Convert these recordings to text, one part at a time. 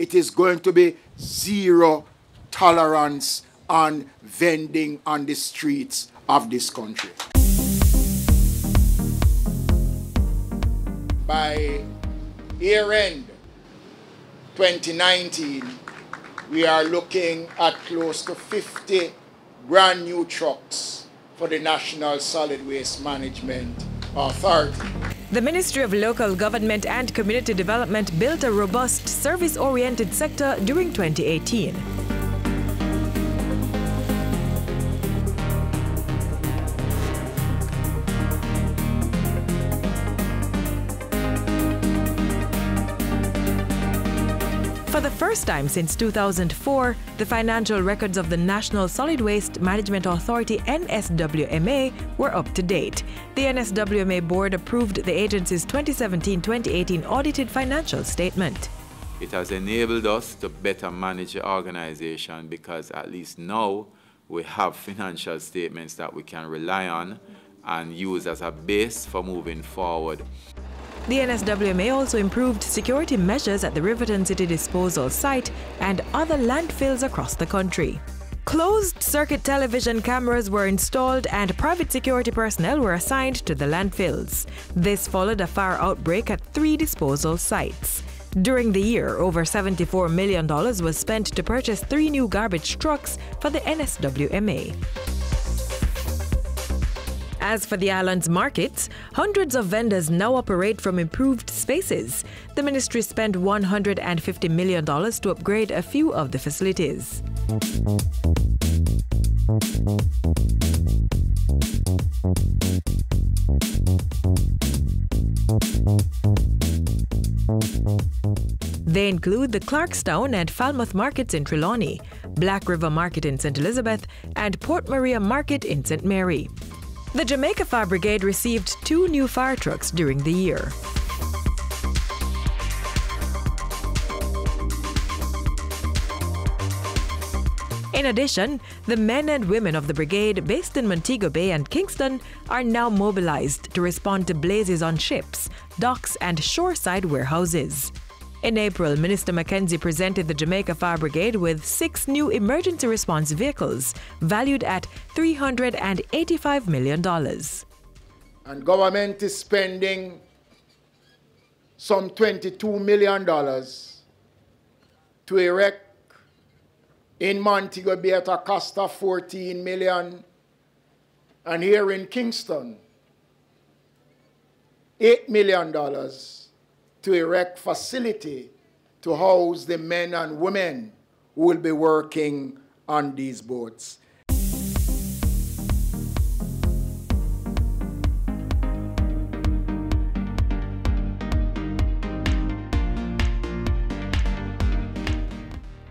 it is going to be zero tolerance on vending on the streets of this country. By year-end 2019, we are looking at close to 50 brand new trucks for the National Solid Waste Management Authority. The Ministry of Local Government and Community Development built a robust, service-oriented sector during 2018. For the first time since 2004, the financial records of the National Solid Waste Management Authority (NSWMA) were up to date. The NSWMA board approved the agency's 2017-2018 audited financial statement. It has enabled us to better manage the organization because at least now we have financial statements that we can rely on and use as a base for moving forward. The NSWMA also improved security measures at the Riverton City Disposal Site and other landfills across the country. Closed-circuit television cameras were installed and private security personnel were assigned to the landfills. This followed a fire outbreak at 3 disposal sites. During the year, over $74 million was spent to purchase 3 new garbage trucks for the NSWMA. As for the island's markets, hundreds of vendors now operate from improved spaces. The ministry spent $150 million to upgrade a few of the facilities. They include the Clarkstown and Falmouth markets in Trelawney, Black River Market in St. Elizabeth, and Port Maria Market in St. Mary. The Jamaica Fire Brigade received 2 new fire trucks during the year. In addition, the men and women of the brigade based in Montego Bay and Kingston are now mobilized to respond to blazes on ships, docks, and shoreside warehouses. In April, Minister Mackenzie presented the Jamaica Fire Brigade with 6 new emergency response vehicles valued at $385 million. And government is spending some $22 million to erect in Montego Bay at a cost of $14 million, and here in Kingston, $8 million to erect facility to house the men and women who will be working on these boats.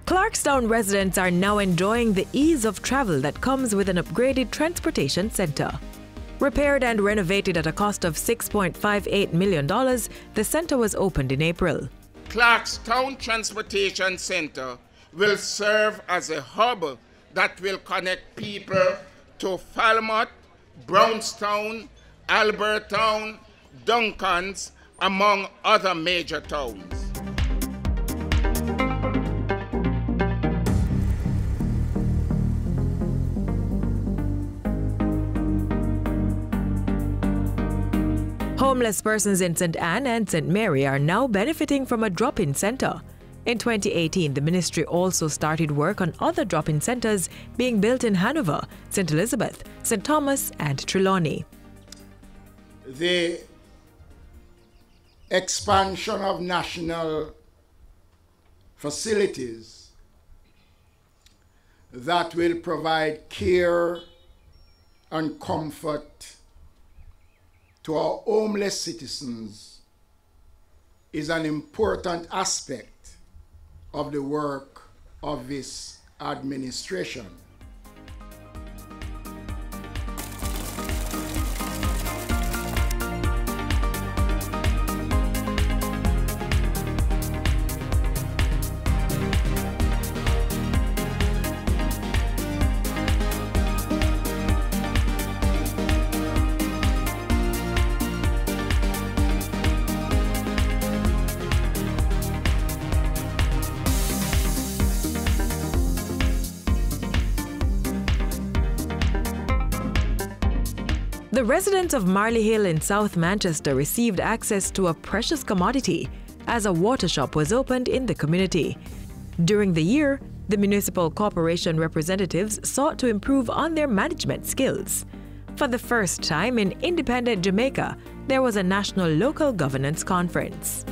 Clarkstown residents are now enjoying the ease of travel that comes with an upgraded transportation centre. Repaired and renovated at a cost of $6.58 million, the centre was opened in April. Clarkstown Transportation Centre will serve as a hub that will connect people to Falmouth, Brownstown, Albertown, Duncans, among other major towns. Homeless persons in St. Anne and St. Mary are now benefiting from a drop-in centre. In 2018, the ministry also started work on other drop-in centres being built in Hanover, St. Elizabeth, St. Thomas and Trelawney. The expansion of national facilities that will provide care and comfort to our homeless citizens is an important aspect of the work of this administration. The residents of Marley Hill in South Manchester received access to a precious commodity as a water shop was opened in the community. During the year, the municipal corporation representatives sought to improve on their management skills. For the first time in independent Jamaica, there was a national local governance conference.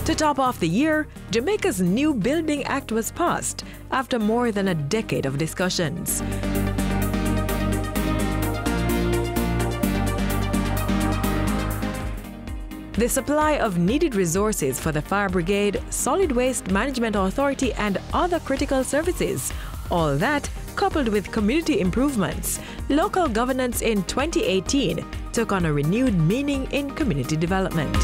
To top off the year, Jamaica's new Building Act was passed after more than a decade of discussions. The supply of needed resources for the Fire Brigade, Solid Waste Management Authority and other critical services, all that coupled with community improvements, local governance in 2018 took on a renewed meaning in community development.